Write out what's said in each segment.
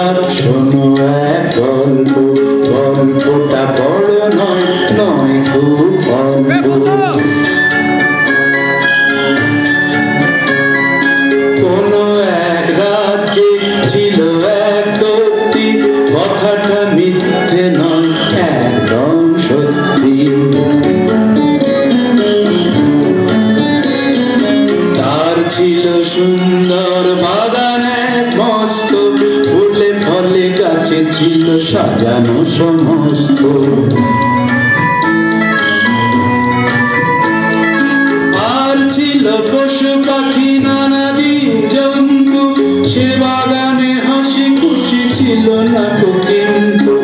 বাপ শোনো এক গল্প, গল্পটা বড় নয়, নয় খুব অল্প। কোন এক রাজ্যে ছিল এক দৈত্যী, কথাটা মিথ্যে নয়, একদম সত্যি। তার ছিল সুন্দর বাগান এক মস্ত, ফুলে ফলে গাছে ছিল সাজানো সমস্ত। আর ছিল পশু পাখি নানা জীবজন্তু, সে বাগানে হাসি খুশি ছিল না তো কিন্তু।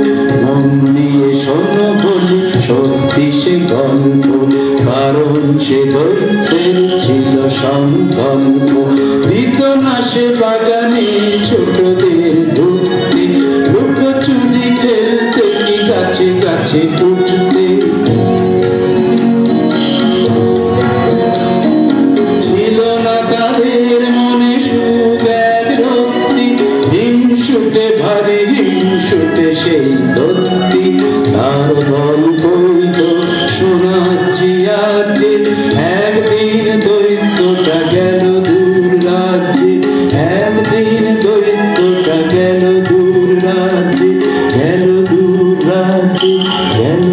মন দিয়ে শোনো বলি সত্যি সে গল্প, কারণ সে দৈত্যের ছিল সংকল্প। দিত না সে বাগানে ছোটদের ঢুকতে, লুকোচুরি খেলতে কি গাছে গাছে উঠতে। ছিল না তাদের মনে সুখ এক রক্তি, হিংসুটে ভারী হিংসুটে সেই দত্তি। তার গল্পই তো শোনাচ্ছি আজ, একদিন দৈত্যটা গেল দূর রাজ্যে, একদিন দৈত্যটা গেল দূর রাজ্যে, গেল দূর রাজ্যে, গেল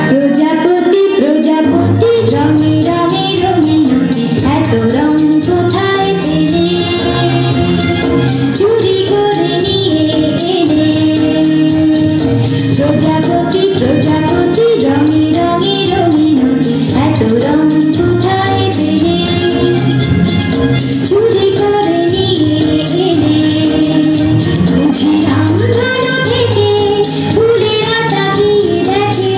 প্রজাপতি প্রজাপতি রঙে রঙে রঙে নদী এত রং কোথায় পেলে চুরি করে নিয়ে এলে প্রজাপতি প্রজাপতি রঙে রঙে রঙে নদী এত রং কোথায় পেলে চুরি করে নিয়ে এলে বুঝি রামধনু থেকে ফুলেরা তাকিয়ে দেখে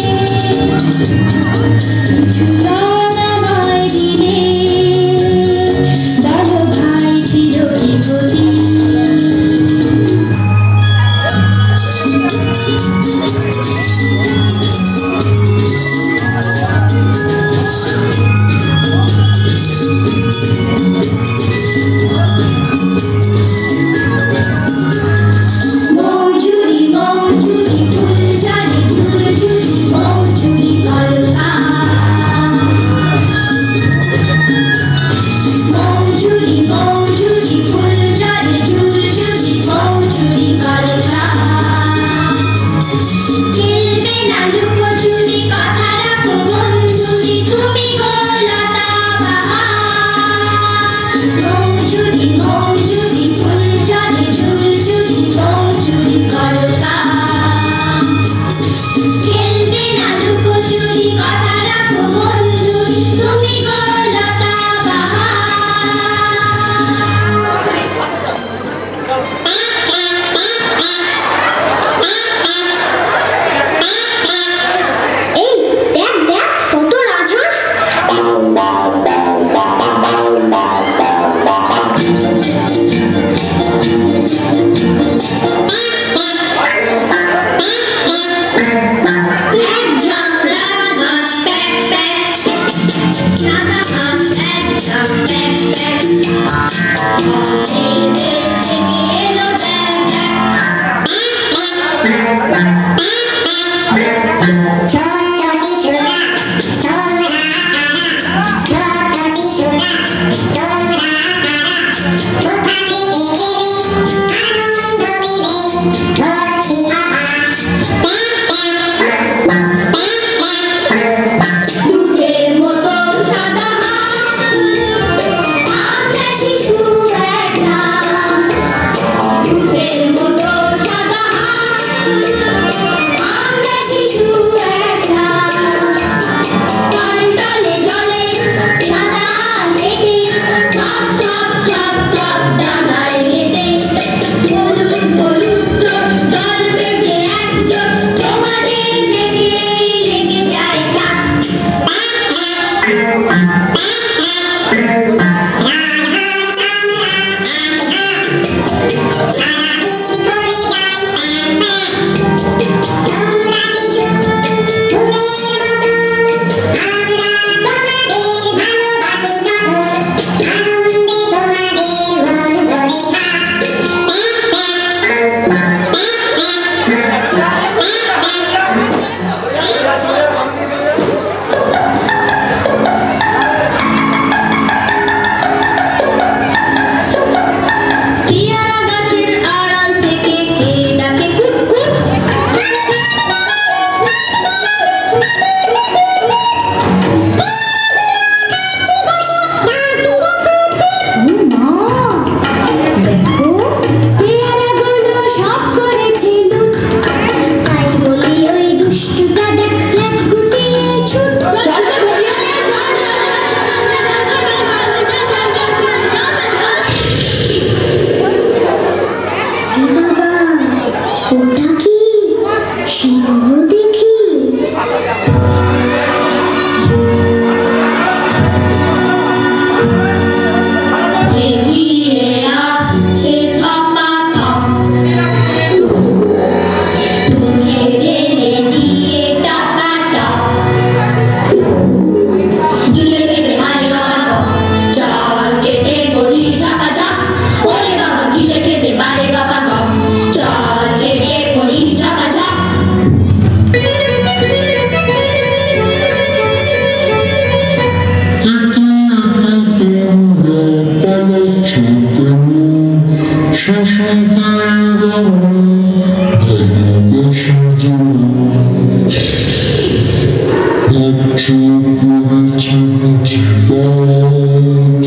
পড়েছে বুঝি বাজ।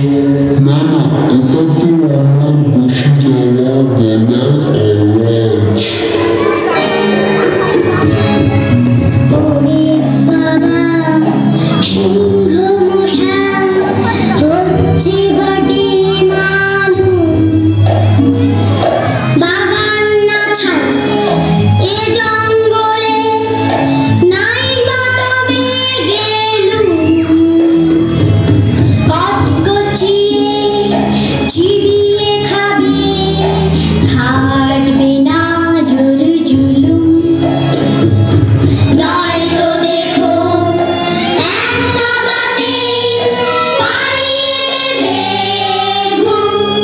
না না, এটা তো আমার বসে যাওয়া গলার আওয়াজ। ওরে বাবা সিংহ মশাই হচ্ছে বডি মালুম বাগান না ছাই এ জঙ্গলে নাই বা তবে গেলুম কচকচিয়ে চিবিয়ে খাবে খাটবে না জোর জুলুম নয়তো দেখো একটা বাতে পাড়িয়ে দেবে ঘুম।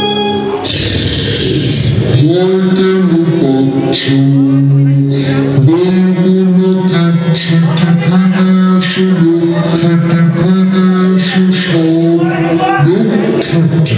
হয়তো লুকোচ্ছ, বলবো না দিচ্ছি টিফিনে এসে লক্ষ্যটি ফিরে এসে সব লক্ষ্যটি।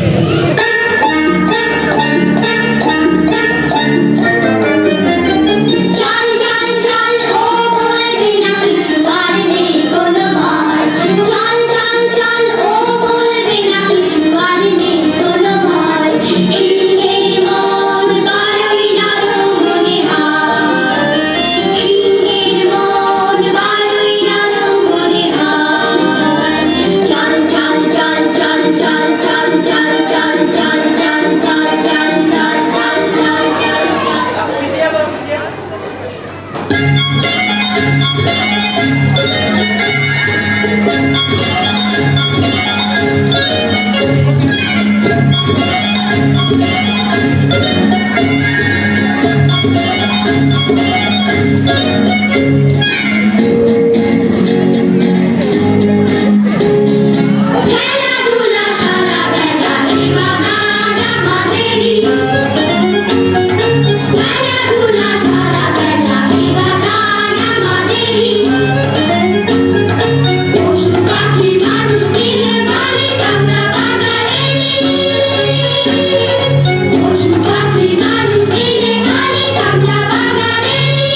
চল চল চল ও বলবি না কিছু আর নেই কোনো ভয় চল চল চল ও বলবি না কিছু আর নেই কোনো ভয় সিংহের মন বড়ই নরম মনে হয় সিংহের মন বড়ই নরম মনে হয় চল চল চল চল চল চল চল চল চল চল চল চল চল চল চল খেলাধুলা সারা বেলা এই বাগান আমাদেরই খেলাধুলা সারা বেলা এই বাগান আমাদেরই পশু পাখি মানুষ মিলে মালিক আমরা বাগানেরই পশু পাখি মানুষ মিলে মালিক আমরা বাগানেরই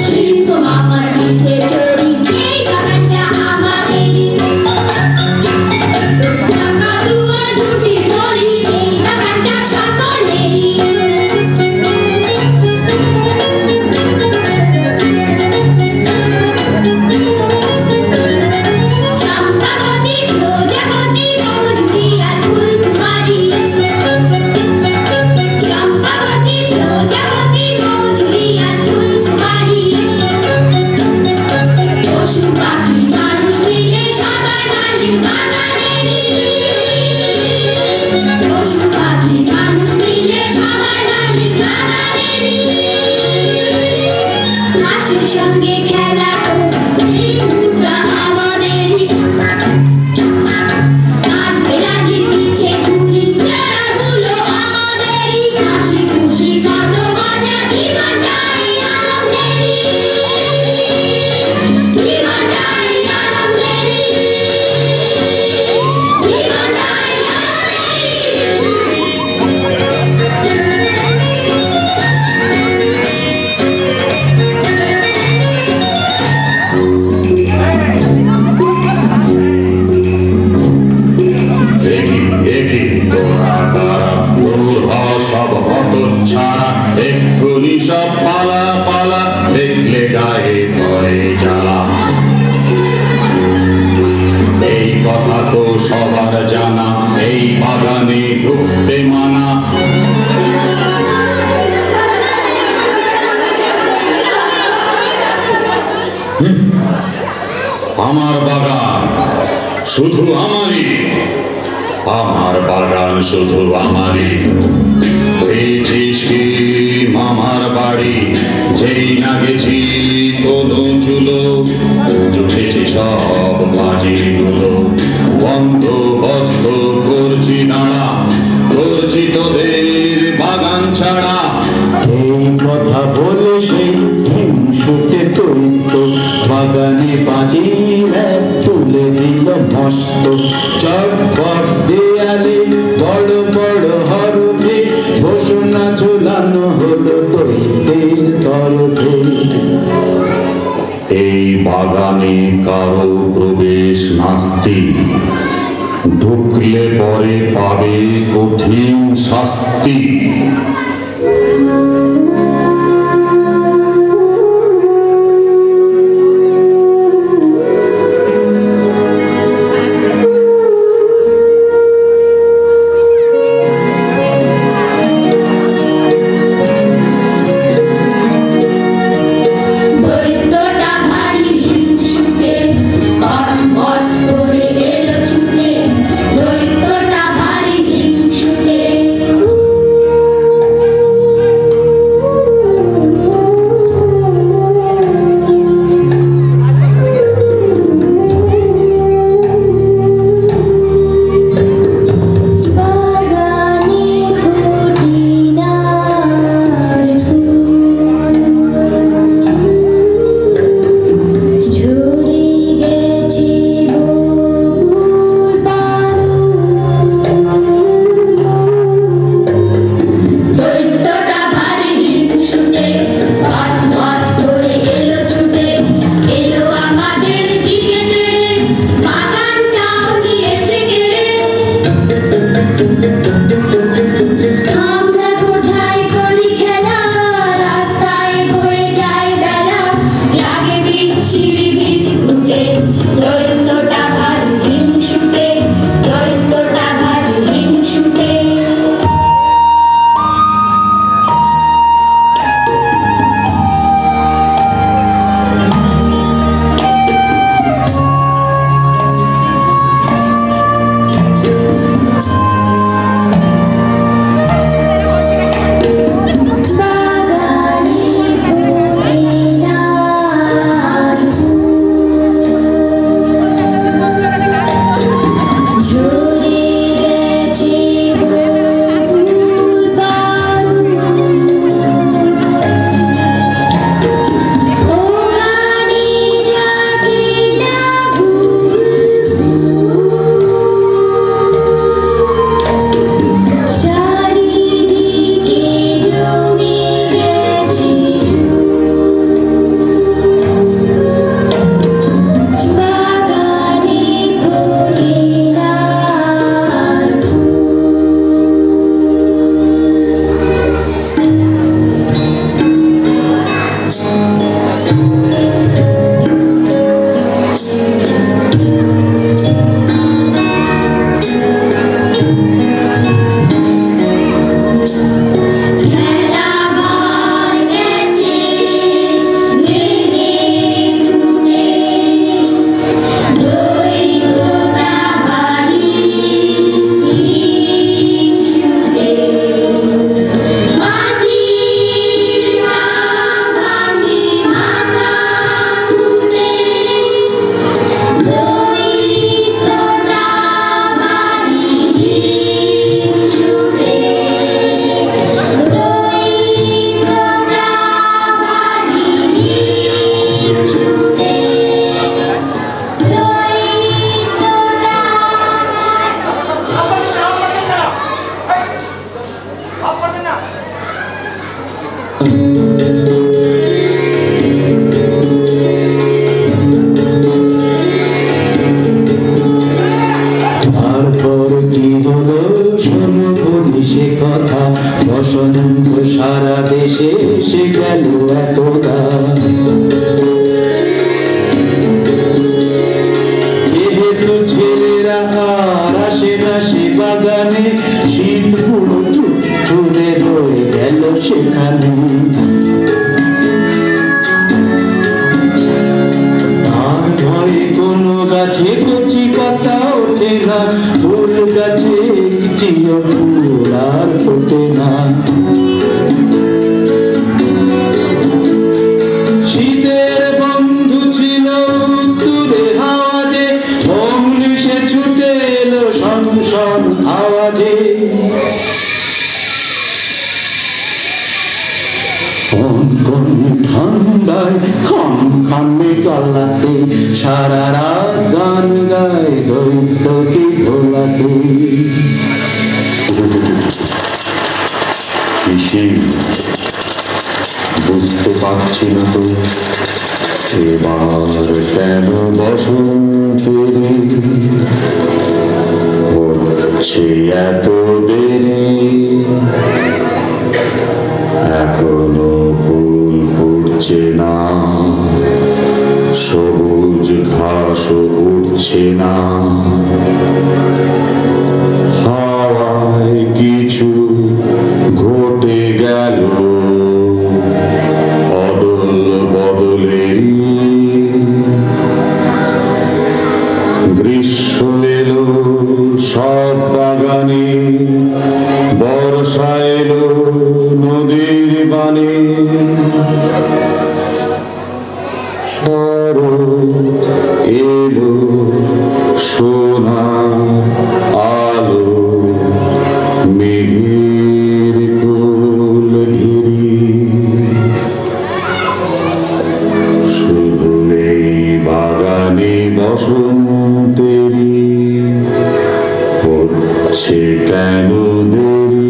সিংহ মামার পিঠে চড়ি এই বাগানটা আমাদেরই কাকাতুয়া ঝুঁটি ধরি এই বাগানটা সকলেরই চম্পাবতী প্রজাপতি মৌজুরি আর ফুলকুমারী চম্পাবতী প্রজাপতি মৌজুরি আর ফুলকুমারী পশু পাখি মানুষ মিলে সবাই মালিক বাগানেরই পশু পাখি মানুষ মিলে সবাই মালিক বাগানেরই হাসির সঙ্গে খেলা এই মুহূর্তটা আমাদেরই কাঠবেড়ালির পিছে ঘুরি খেলাগুলো আমাদেরই হাসি খুশি কত মজা জীবনটাই আনন্দেরই জীবনটাই আনন্দেরই জীবনটাই এক্ষুনি সব পালা পালা দেখলে গায়ে ভয়ে জ্বালা এই কথা তো সবার জানা এই বাগানে ঢুকতে মানা আমার বাগান শুধু আমারই আমার বাগান শুধু আমারই পেয়েছিস কি মামার বাড়ি যেই না গেছি কোনো চুলো জুটেছি সব বাজিগুলো বন্দোবস্ত করছি নাড়া করছি তোদের বাগান ছাড়া এই কথা বলে সেই হিংসুটে তৈত বাগানে বাজির তুলে দিল মস্ত চটপট দেয়ালে বড় বড় হরফে ঘোষণা ঝুলানো হলো দৈতের তরফে এই বাগানে কারো প্রবেশ নাস্তি, ঢুকলে পরে পাবে কঠিন শাস্তি। দৈত্যটা ভারী হিংসুটে, কটমট করে এলো ছুটে। দৈত্যটা ভারী হিংসুটে। বাগানে পুদিনার ফুল ঝরে গেছে বকুল দৈত্যটা ভারী হিংসুটে, কটমট করে এলো ছুটে। এলো আমাদের দিকে তেড়ে, বাগানটাও নিয়েছে কেড়ে। আমরা কোথায় করি খেলা, রাস্তায় বয়ে যায় বেলা, লাগে বিচ্ছিরি বিদ্যুতে। দৈত্যটা ভারী হিংসুটে, দৈত্যটা ভারী হিংসুটে। বাগানে পুদিনার ফুল ঝরে গেছে বকুল ও গানে ডাকে না চারিদিকে জমে গেছে বাগানে পুদিনার খেলাবার গেছে ভেঙে টুটে। দৈত্যটা ভারী হিংসুটে। মাটির ভাঙে মাথা তুলে। দৈত্যটা ভারী হিংসুটে। তারপর কি হলো শোনো বলি সে কথা, বসন্ত সারা দেশে এসে গেল এতটা। যেহেতু ছেলেরা আর আসে না সে বাগানে, শীত পুরো চুরে রয়ে গেল সেখানে। আর ভয়ে কোনো গাছে কচি পাতা ওঠে না, ফুল গাছে চির ফুল আর ফোটে না। শীতের বন্ধু ছিল উত্তুরে হাওয়াজে, অমনি সে ছুটে এলো সংসন আওয়াজে। কনকনে ঠান্ডায় খনখনে গলাতে সারা রাত গান গায় দৈত্যকে ভোলাতে। বুঝতে পারছি না তো এবার কেন বসন্তেরি হচ্ছে এত দেরি, এখনো ফুল ফুটছে না, সবুজ ঘাস উঠছে না, হাওয়ায় কিছু ঘটে গেল অদল বদলেরই। গ্রীষ্ম এলো সব বাগানে, বর্ষা এলো নদীর বানে, শরৎ এলো সোনার আলো মেঘের কোল ঘিরি। শুধু এই বাগানে বসন্তেরি হচ্ছে কেন দেরি।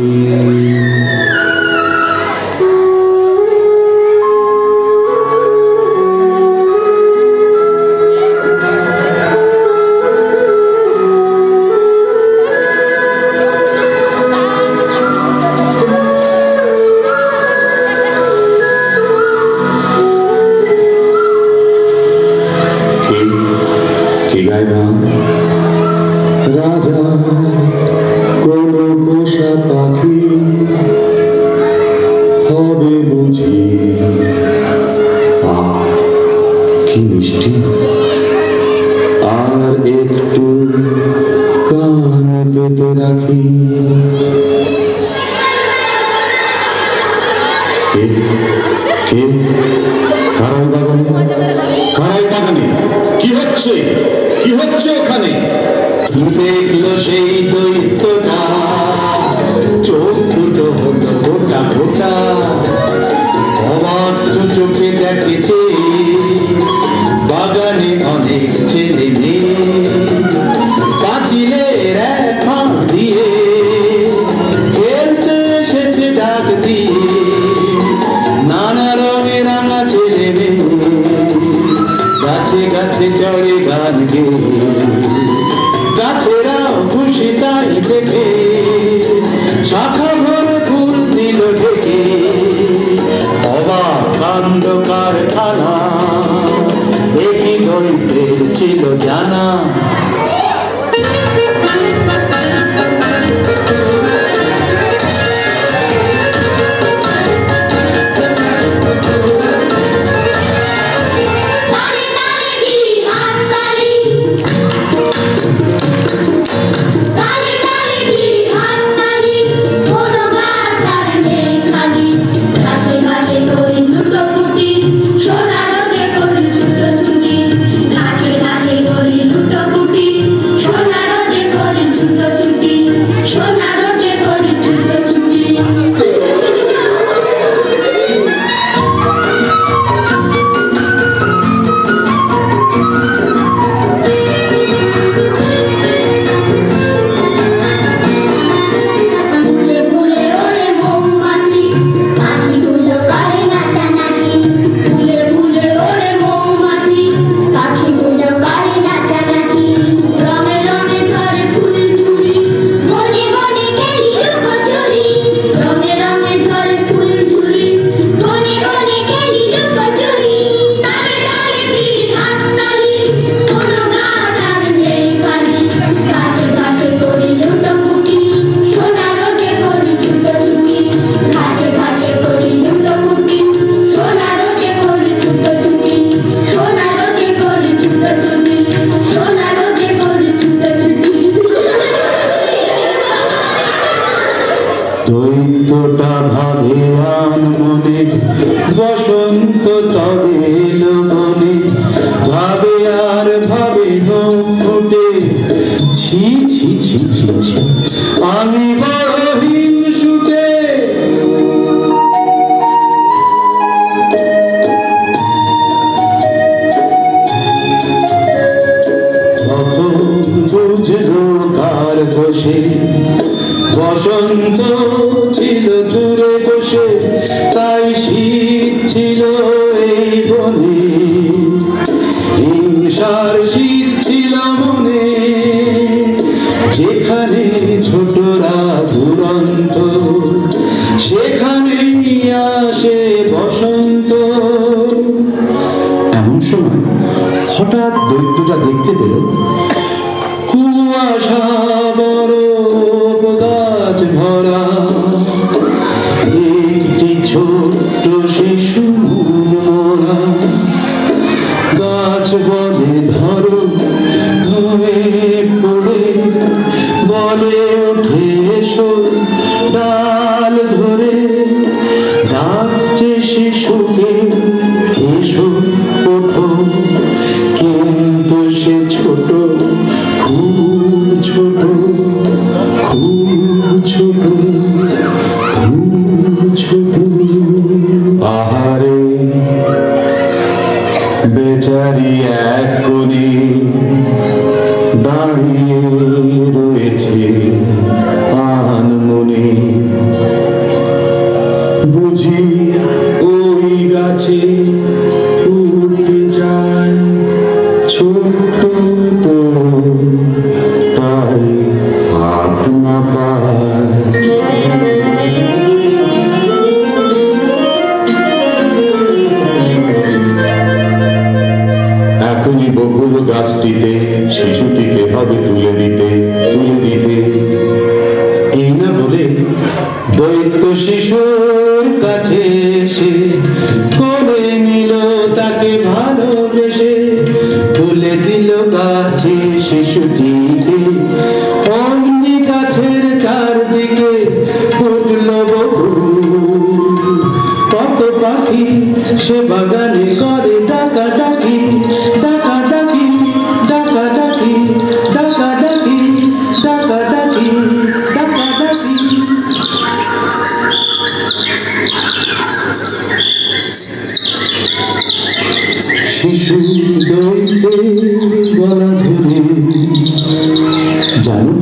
কি গায় না রাজা কোন পোষা পাখি হবে বুঝি। কি মিষ্টি, আর একটু কান পেতে রাখি। কে কে কারাই বাগানে, কারাই বাগানে কি হচ্ছে, কি হচ্ছে ওখানে? দেখলো সেই দৈত্যটা, চোখ দুটো হতো ফোটা ফোটা, অবাক চোখে দেখেছে বাগানে অনেক ছেলে মেয়ে, পাঁচিলের এক ফাঁক দিয়ে খেলতে এসেছে ডাক দিয়ে, নানা রঙের রাঙা ছেলে মেয়ে গাছে গাছে চড়ে গান গেয়ে, গাছেরাও খুশি তাই দেখে, শাখা ভরে ফুল দিল ঢেকে। অবাক কাণ্ড কারখানা, একই দরিদ্রের ছিল জানা। দৈত্যটা ভাবে আনমনে, বসন্ত তবে এলো বলে, ভাবে আর ভাবে নৌকুটে। ছি ছি ছি ছি ছি, আমি বড় হিংসুটে। তখন বুঝলো কার বসে, বসন্ত ছিল দূরে বসে, তাই শীত ছিল এই বনে। হঠাৎ দৈত্যটা দেখতে পেল কুয়াশা বরফ গাছ ভরা একটি ছোট্ট শিশু মোরা। গাছ বলে ধরো ধুয়ে পড়ে বলে ওঠে এসো ডাল ধরে ডাকছে শিশুকে এসো ওঠো, কিন্তু সে ছোট খুব ছোট খুব ছোট খুব ছোট। আহারে বেচারি এক কোণে দাঁড়িয়ে রয়েছে আনমনে। বুঝি ওই গাছে উঠতে যায় ছোট্ট তো তাই হাত না পায়। এখনই বকুল গাছটিতে শিশুটিকে হবে তুলে দিতে। এই না বলে দৈত্য শিশুর কাছে এসে কোলে নিল তাকে ভালোবেসে, তুলে দিল কাছে শিশুটিকে। অমনি গাছের চারদিকে উঠল বকুল, কত পাখি সে বাগানে করে ডাকাডাকি ডাকাডাকি ডাকাডাকি ডাকাডাকি ডাকাডাকি ডাকাডাকি। শিশু দৈত্যের গলা ধরে জানো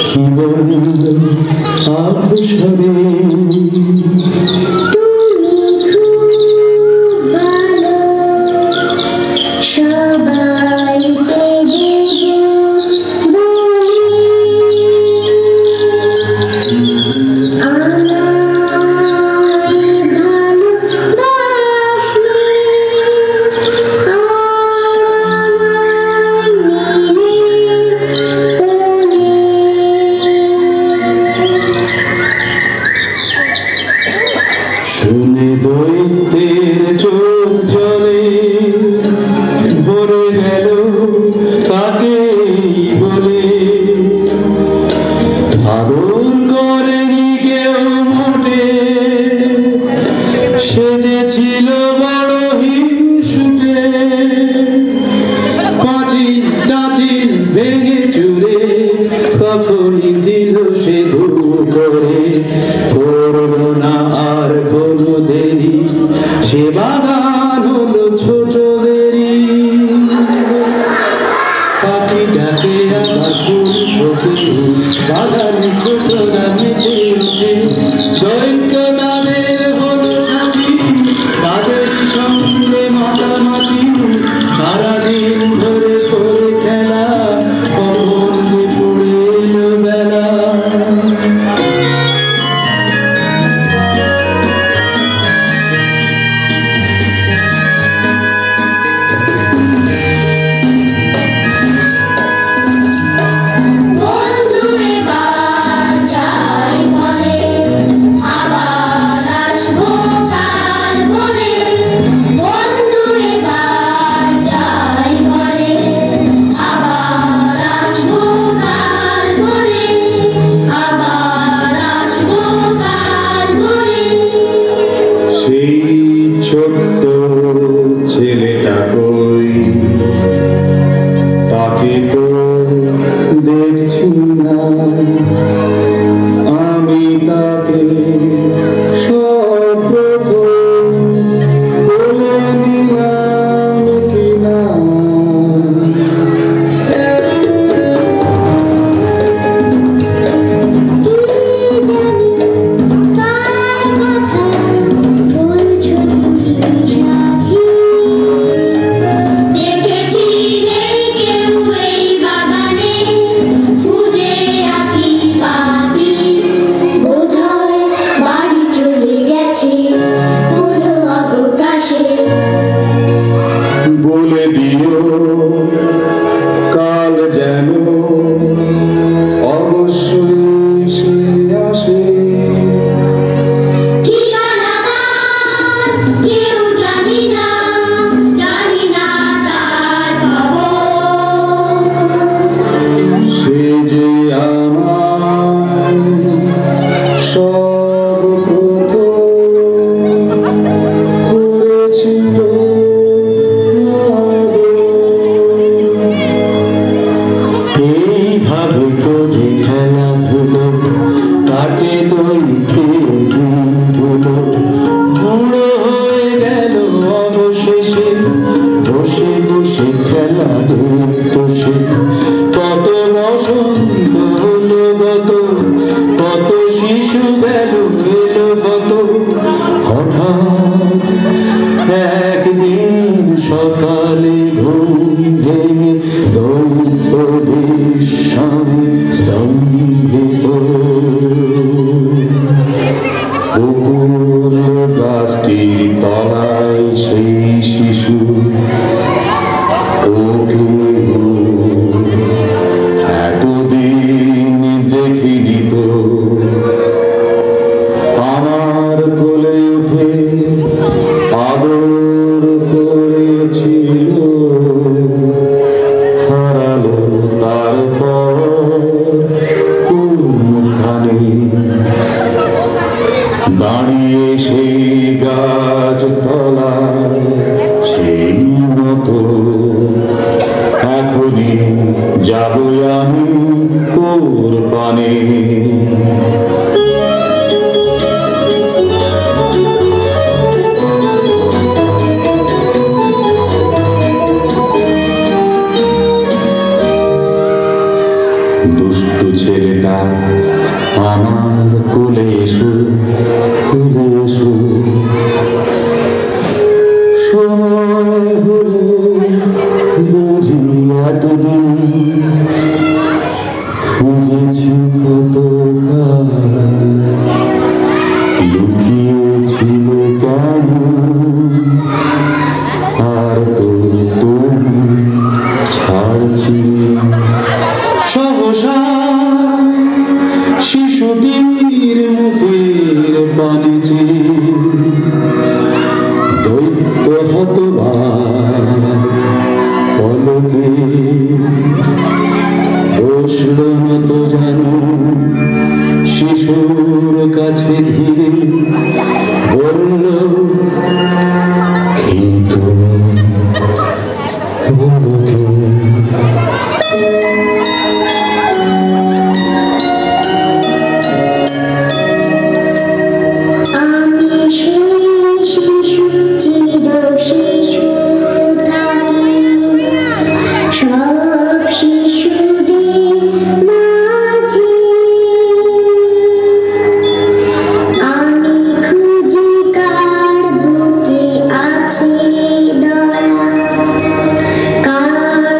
কি বলল আভূষণে? শুনে দৈত্যের চোখ জলে ভরে গেল তাকে বলে, আদর করেনি কেউ মোটে, সে যে ছিল বড় হিংসুটে। পাঁচিল টাচিল ভেঙে চুরে তখনই দিল সে দূর করে। করলো না আর কোনো দেরি, সে বাগান হলো ছোট দেরি। পাখি ডাকে আবার ফুল ফোটে, বাগানে ছোট রাখিতে উঠে। দৈত্য তাদের হলো সাথী, তাদের সঙ্গে মাতামাতি সারাদিন ধরে করে খেলা, কখন যে পড়ে এলো বেলা। বন্ধু এবার প্রিয় কাল যেন অবশ্যই সে আসে। কি অনাগার কেউ জানি না তার খবর। সে যে আমার সব প্রথম করেছিল এইভাবে করে খেলাধুলো কাটে দৈত্রের দিনগুলো। বুড়ো হয়ে গেল অবশেষে বসে বসে খেলা দেখত সে। কত বসন্ত হলো গত, কত শিশু গেল এলো কত। হঠাৎ একদিন সকালে ঘুম ভেঙে দৈত্য বিস্ময়ে স্তম্ভিত। বকুল গাছটির তলায় সেই শিশু ওকে এতদিন দেখিনি তো। আমার কোলে উঠে আদর করেছিল, হারালো তারপর কোনখানে। দাঁড়িয়ে সেই গাছ তলায় সেই মতো এখনই যাব আমি কোরবানে। দুষ্টু ছেলেটা আমার কোলে এসো, কোলে এসো। সময় হলো বুঝি এতদিন খুঁজেছি কত লুকিয়েছিলে কেন, আর তো তুমি ছাড়ছিলে। সহসা শিশুটির মুখের পানিতে দৈত্য হতবাক পলকে বসল মতো যেন শিশুর কাছে ধীরে বলল, কি তুমি বলো কে? আমি সেই শিশু চির শিশু থাকি সব শিশুদের মাঝে। আমি খুঁজি কার বুকে আছে দয়া, কার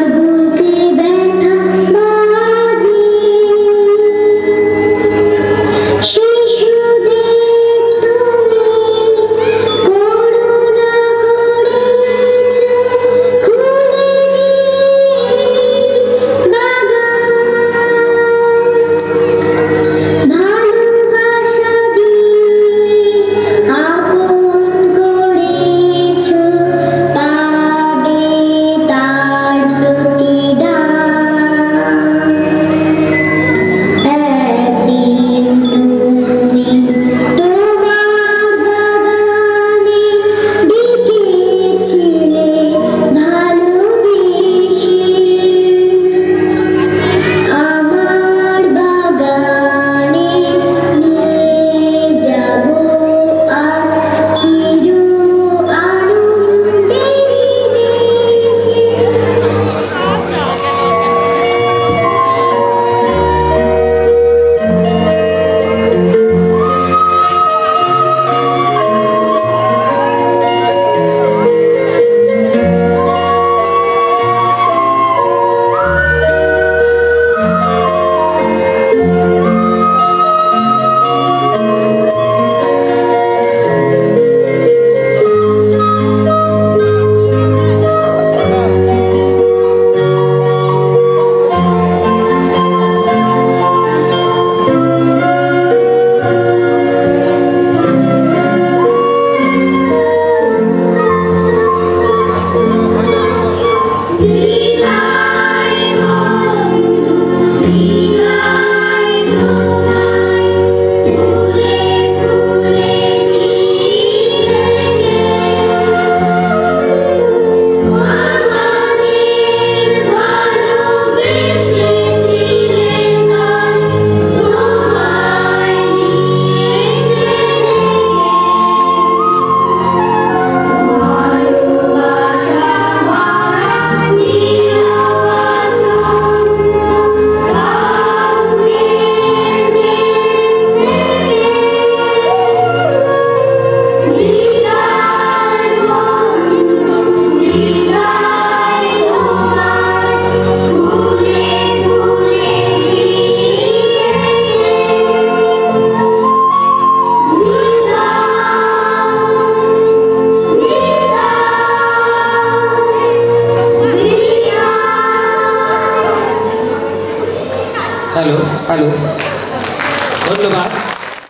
হ্যালো হ্যালো ধন্যবাদ